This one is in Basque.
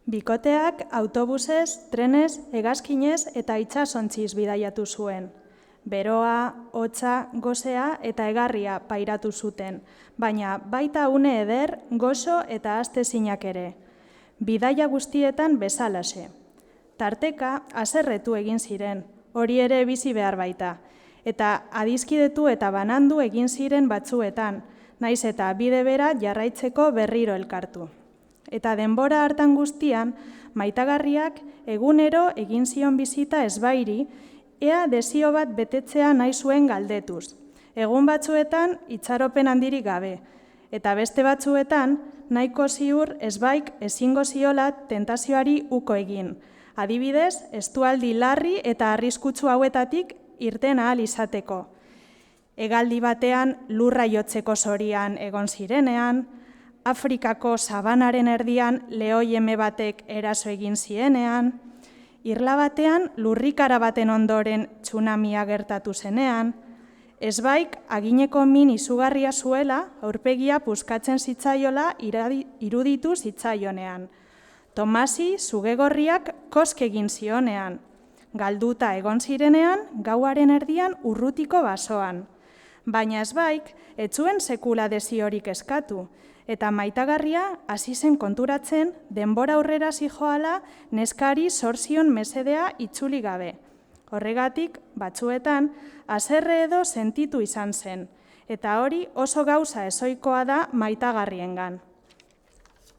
Bikoteak autobusez, trenez, hegazkinez eta itsasontziz bidaiatu zuen. Beroa, hotza, gozea eta egarria pairatu zuten, baina baita une eder, gozo eta astezinak ere. Bidaia guztietan bezalaxe. Tarteka, haserretu egin ziren, hori ere bizi behar baita, eta adizkidetu eta banandu egin ziren batzuetan, naiz eta bide bera jarraitzeko berriro elkartu. Eta denbora hartan guztian, maitagarriak egunero egin zion bizita ezbairi, ea desio bat betetzea nahi zuen galdetuz. Egun batzuetan itxaropen handirik gabe, eta beste batzuetan nahiko ziur ezbaik ezingo ziola tentazioari uko egin. Adibidez, estualdi larri eta arriskutsu hauetatik irten ahal izateko. Hegaldi batean lurra jotzeko zorian egon zirenean, Afrikako sabanaren erdian lehoi eme batek eraso egin zienean, irla batean lurrikara baten ondoren tsunamia gertatu zenean, ezbaik agineko min izugarria zuela aurpegia puskatzen zitzaiola iruditu zitzaionean. Tomasi zugegorriak kosk egin zionean, galduta egon zirenean gauaren erdian urrutiko basoan. Baina ezbaik, ez zuen sekula desiorik eskatu, eta maitagarria hasi zen konturatzen denbora aurrera zijoala neskari zor zion mesedea itzuli gabe. Horregatik, batzuetan, haserre edo sentitu izan zen, eta hori oso gauza ezoikoa da maitagarriengan.